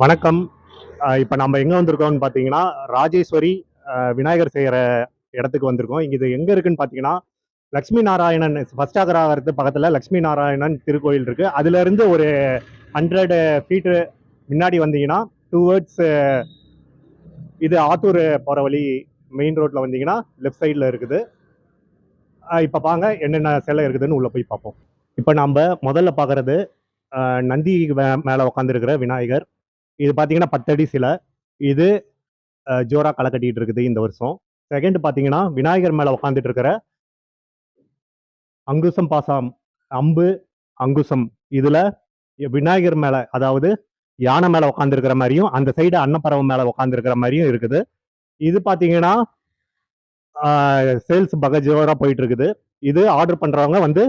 வணக்கம். இப்போ நம்ம எங்கே வந்திருக்கோம்னு பார்த்தீங்கன்னா ராஜேஸ்வரி விநாயகர் செய்கிற இடத்துக்கு வந்திருக்கோம். இது எங்கே இருக்குன்னு பார்த்தீங்கன்னா லக்ஷ்மி நாராயணன் ஃபர்ஸ்ட் அகராவரத்து பக்கத்தில் லக்ஷ்மி நாராயணன் திருக்கோயில் இருக்குது. அதுலேருந்து ஒரு 100 ஃபீட்டு முன்னாடி வந்தீங்கன்னா டுவர்ட்ஸ் இது ஆத்தூர் போகிற வழி மெயின் ரோட்டில் வந்தீங்கன்னா லெஃப்ட் சைடில் இருக்குது. இப்போ பாங்க என்னென்ன சிலை இருக்குதுன்னு உள்ளே போய் பார்ப்போம். இப்போ நம்ம முதல்ல பார்க்குறது நந்தி மேலே உட்காந்துருக்கிற விநாயகர். இது பார்த்தீங்கன்னா 10 அடி சிலை. இது ஜோரா களை கட்டிட்டு இருக்குது இந்த வருஷம். செகண்ட் பார்த்தீங்கன்னா விநாயகர் மேலே உட்காந்துட்டு இருக்கிற அங்குசம் பாசாம் அம்பு அங்குசம். இதில் விநாயகர் மேலே, அதாவது யானை மேலே உட்காந்துருக்கிற மாதிரியும் அந்த சைடு அன்னப்பறவை மேலே உட்காந்துருக்கிற மாதிரியும் இருக்குது. இது பார்த்தீங்கன்னா சேல்ஸ் ஜோராக போயிட்டு இருக்குது. இது ஆர்டர் பண்ணுறவங்க வந்து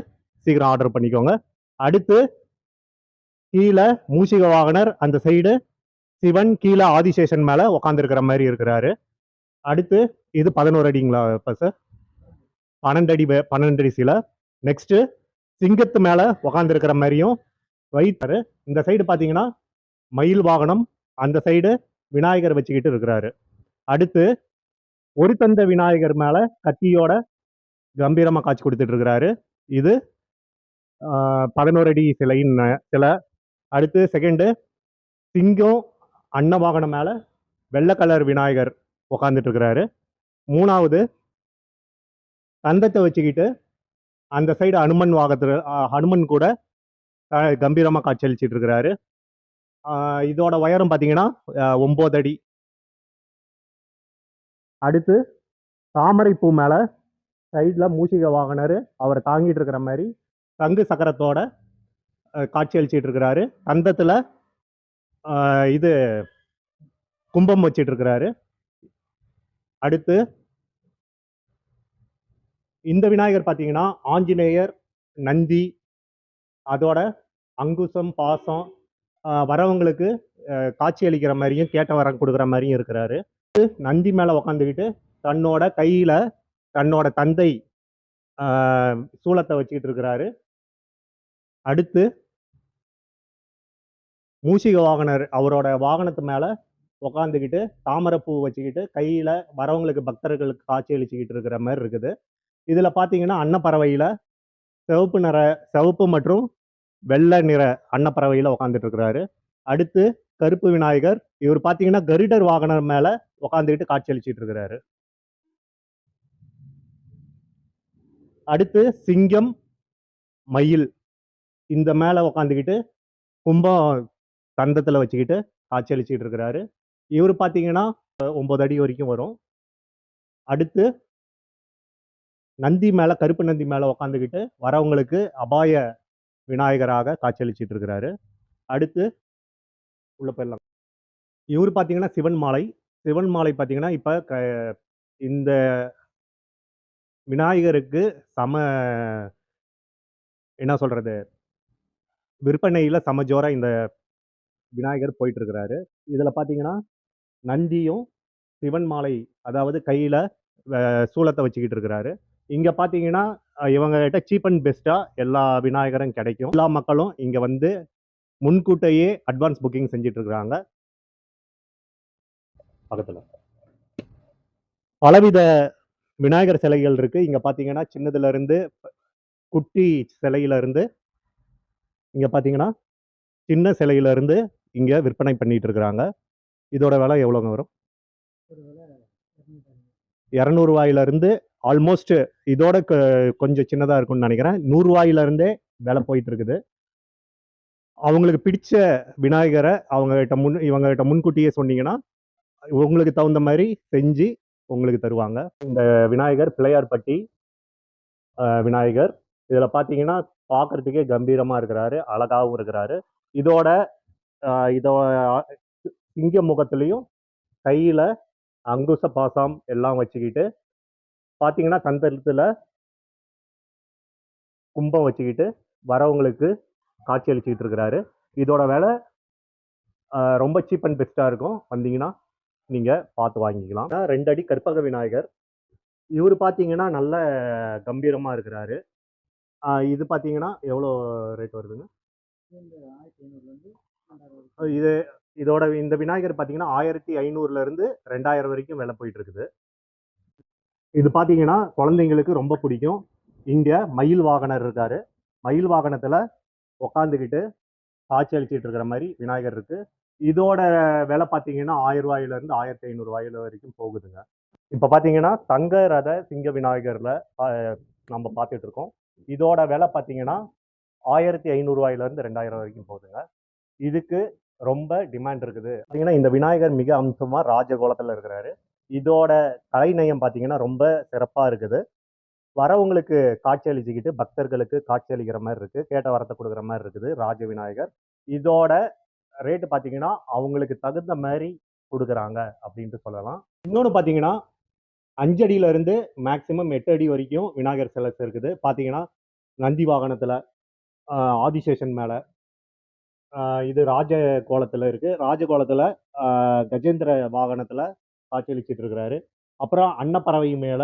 சீக்கிரம் ஆர்டர் பண்ணிக்கோங்க. அடுத்து கீழே மூஷிக வாகனர், அந்த சைடு சிவன், கீழே ஆதிசேஷன் மேலே உட்காந்துருக்கிற மாதிரி இருக்கிறாரு. அடுத்து இது 11 அடிங்களா இப்போ சார்? 12 அடி சிலை. நெக்ஸ்ட் சிங்கத்து மேலே உட்காந்துருக்கிற மாதிரியும் வைத்தாரு. இந்த சைடு பார்த்தீங்கன்னா மயில் வாகனம், அந்த சைடு விநாயகர் வச்சுக்கிட்டு இருக்கிறாரு. அடுத்து ஒரு தந்த விநாயகர் மேலே கத்தியோட கம்பீரமாக காட்சி கொடுத்துட்டு இருக்கிறாரு. இது 11 அடி சிலையின் சிலை. அடுத்து செகண்டு சிங்கம் அன்னவாகனம் மேலே வெள்ளை கலர் விநாயகர் உட்காந்துட்டு இருக்கிறாரு. மூணாவது தந்தத்தை வச்சுக்கிட்டு அந்த சைடு ஹனுமன் வாகத்தில் ஹனுமன் கூட கம்பீரமாக காட்சியளிச்சிட்டு இருக்கிறாரு. இதோட உயரம் பார்த்தீங்கன்னா 9 அடி. அடுத்து தாமரை பூ மேலே சைடில் மூஷிக வாகனர் அவரை தாங்கிட்டு இருக்கிற மாதிரி தங்கு சக்கரத்தோட காட்சியளிச்சிட்டு இருக்கிறாரு. தந்தத்தில் இது கும்பம் வச்சிட்டு இருக்கிறாரு. அடுத்து இந்த விநாயகர் பார்த்தீங்கன்னா ஆஞ்சநேயர், நந்தி, அதோட அங்குசம் பாசம் வரவங்களுக்கு காட்சி அளிக்கிற மாதிரியும் கேட்ட வரம் கொடுக்குற மாதிரியும் இருக்கிறாரு. நந்தி மேலே உக்காந்துக்கிட்டு தன்னோட கையில் தன்னோட தந்தை சூலத்தை வச்சுக்கிட்டு இருக்கிறாரு. அடுத்து மூஷிக வாகனர் அவரோட வாகனத்து மேலே உக்காந்துக்கிட்டு தாமரைப்பூ வச்சுக்கிட்டு கையில் வரவங்களுக்கு பக்தர்களுக்கு காட்சி அளிச்சுக்கிட்டு இருக்கிற மாதிரி இருக்குது. இதில் பார்த்தீங்கன்னா அன்னப்பறவையில் சிவப்பு மற்றும் வெள்ளை நிற அன்னப்பறவையில் உட்காந்துட்டு இருக்கிறாரு. அடுத்து கருப்பு விநாயகர், இவர் பார்த்தீங்கன்னா கருடர் வாகனம் மேலே உட்காந்துக்கிட்டு காட்சி அளிச்சிட்டு இருக்கிறாரு. அடுத்து சிங்கம், மயில் இந்த மேலே உட்காந்துக்கிட்டு கும்பம் தந்தத்தில் வச்சுக்கிட்டு காட்சி அளிச்சிட்டு இருக்கிறாரு. இவர் பார்த்தீங்கன்னா 9 அடி வரைக்கும் வரும். அடுத்து நந்தி மேலே, கருப்பு நந்தி மேலே உட்காந்துக்கிட்டு வரவங்களுக்கு அபாய விநாயகராக காட்சியளிச்சிட்டு இருக்கிறாரு. அடுத்து உள்ள போயிடலாம். இவர் பார்த்தீங்கன்னா சிவன் மாலை. சிவன் மாலை பார்த்தீங்கன்னா இப்போ இந்த விநாயகருக்கு என்ன சொல்றது, விற்பனையில் சமஜோரா இந்த விநாயகர் போயிட்டு இருக்கிறாரு. இதில் பார்த்தீங்கன்னா நந்தியும் சிவன் மாலை, அதாவது கையில் சூலத்தை வச்சுக்கிட்டு இருக்கிறாரு. இங்கே பார்த்தீங்கன்னா இவங்ககிட்ட சீப் அண்ட் பெஸ்ட்டாக எல்லா விநாயகரும் கிடைக்கும். எல்லா மக்களும் இங்கே வந்து முன்கூட்டையே அட்வான்ஸ் புக்கிங் செஞ்சுட்டு இருக்கிறாங்க. பக்கத்தில் பலவித விநாயகர் சிலைகள் இருக்குது. இங்கே பார்த்தீங்கன்னா சின்னதுலேருந்து குட்டி சிலையிலேருந்து இங்கே பார்த்தீங்கன்னா சின்ன சிலையிலேருந்து இங்கே விற்பனை பண்ணிட்டு இருக்கிறாங்க. இதோட விலை எவ்வளோங்க வரும்? 200 ரூபாயிலிருந்து ஆல்மோஸ்ட் இதோட கொஞ்சம் சின்னதாக இருக்கும்னு நினைக்கிறேன். 100 ரூபாயிலிருந்தே விலை போயிட்டு இருக்குது. அவங்களுக்கு பிடிச்ச விநாயகரை இவங்ககிட்ட முன்கூட்டியே சொன்னீங்கன்னா உங்களுக்கு தகுந்த மாதிரி செஞ்சு உங்களுக்கு தருவாங்க. இந்த விநாயகர் பிள்ளையார்பட்டி விநாயகர். இதில் பார்த்தீங்கன்னா பார்க்கறதுக்கே கம்பீரமாக இருக்கிறாரு, அழகாகவும் இருக்கிறாரு. இதோட சிங்க முகத்துலேயும் கையில் அங்குச பாசம் எல்லாம் வச்சுக்கிட்டு பார்த்தீங்கன்னா தந்தத்தில் கும்பம் வச்சுக்கிட்டு வரவங்களுக்கு காட்சி அளிச்சுக்கிட்டு இருக்கிறாரு. இதோட விலை ரொம்ப சீப் அண்ட் பெஸ்ட்டாக இருக்கும். வந்தீங்கன்னா நீங்கள் பார்த்து வாங்கிக்கலாம். 2 அடி கற்பக விநாயகர். இவர் பார்த்தீங்கன்னா நல்ல கம்பீரமாக இருக்கிறாரு. இது பார்த்தீங்கன்னா எவ்வளோ ரேட் வருதுங்க? இது இந்த விநாயகர் பார்த்தீங்கன்னா 1500 இருந்து 2000 வரைக்கும் விலை போயிட்டு இருக்குது. இது பார்த்தீங்கன்னா குழந்தைங்களுக்கு ரொம்ப பிடிக்கும். இங்க மயில் வாகனர் இருக்காரு. மயில் வாகனத்துல உட்காந்துக்கிட்டு காட்சி அளிச்சிட்டு இருக்கிற மாதிரி விநாயகர் இருக்கு. இதோட விலை பார்த்தீங்கன்னா ரூ. 1000 ரூ. 1500 வரைக்கும் போகுதுங்க. இப்ப பார்த்தீங்கன்னா தங்க ரத சிங்க விநாயகர்ல நம்ம பார்த்துட்டு இருக்கோம். இதோட விலை பார்த்தீங்கன்னா ரூ. 1500 இருந்து 2000 வரைக்கும் போகுதுங்க. இதுக்கு ரொம்ப டிமாண்ட் இருக்குது. பார்த்தீங்கன்னா இந்த விநாயகர் மிக அம்சமா ராஜகோலத்துல இருக்கிறாரு. இதோட கலைநயம் பார்த்தீங்கன்னா ரொம்ப சிறப்பா இருக்குது. வரவங்களுக்கு காட்சி அளிச்சுக்கிட்டு பக்தர்களுக்கு காட்சி அளிக்கிற மாதிரி இருக்கு. கேட்ட வரத்தை கொடுக்குற மாதிரி இருக்குது ராஜ விநாயகர். இதோட ரேட்டு பார்த்தீங்கன்னா அவங்களுக்கு தகுந்த மாதிரி கொடுக்குறாங்க அப்படின்ட்டு சொல்லலாம். இன்னொன்று பார்த்தீங்கன்னா 5 அடியில இருந்து மேக்சிமம் 8 அடி வரைக்கும் விநாயகர் சிலை இருக்குது. பார்த்தீங்கன்னா நந்தி வாகனத்துல, ஆதிசேஷன் மேல, இது ராஜ கோலத்துல இருக்கு. ராஜ கோலத்துல கஜேந்திர வாகனத்துல காட்சியளிச்சிட்டு இருக்கிறாரு. அப்புறம் அன்னப்பறவை மேல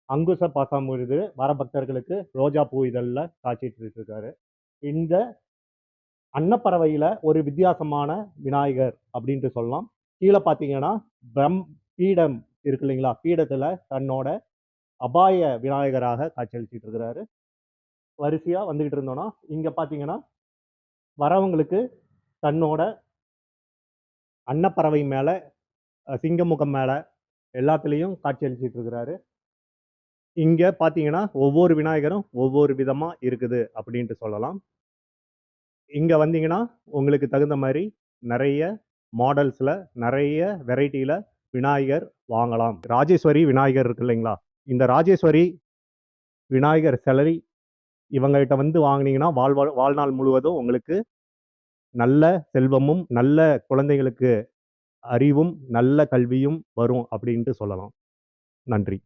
அங்குச பாசாமிருது வர பக்தர்களுக்கு ரோஜா பூ இதழ்ல காட்சிட்டு இருக்காரு. இந்த அன்னப்பறவையில ஒரு வித்தியாசமான விநாயகர் அப்படின்ட்டு சொல்லலாம். கீழே பார்த்தீங்கன்னா பீடம் இருக்கு இல்லைங்களா? பீடத்துல தன்னோட அபாய விநாயகராக காட்சியளிச்சிட்டு இருக்கிறாரு. வரிசையா வந்துகிட்டு இருந்தோம்னா இங்க பார்த்தீங்கன்னா வரவங்களுக்கு தன்னோட அன்னப்பறவை மேல, சிங்கமுகம் மேல எல்லாத்துலேயும் காட்சி அளிச்சிட்டு இருக்கிறாரு. இங்க பார்த்தீங்கன்னா ஒவ்வொரு விநாயகரும் ஒவ்வொரு விதமா இருக்குது அப்படின்ட்டு சொல்லலாம். இங்க வந்தீங்கன்னா உங்களுக்கு தகுந்த மாதிரி நிறைய மாடல்ஸ்ல நிறைய வெரைட்டியில விநாயகர் வாங்கலாம். ராஜேஸ்வரி விநாயகர் இருக்கு இல்லைங்களா? இந்த ராஜேஸ்வரி விநாயகர் சிலை இவங்ககிட்ட வந்து வாங்கினீங்கன்னா வாழ்நாள் முழுவதும் உங்களுக்கு நல்ல செல்வமும் நல்ல குழந்தைகளுக்கு அறிவும் நல்ல கல்வியும் வரும் அப்படின்ட்டு சொல்லலாம். நன்றி.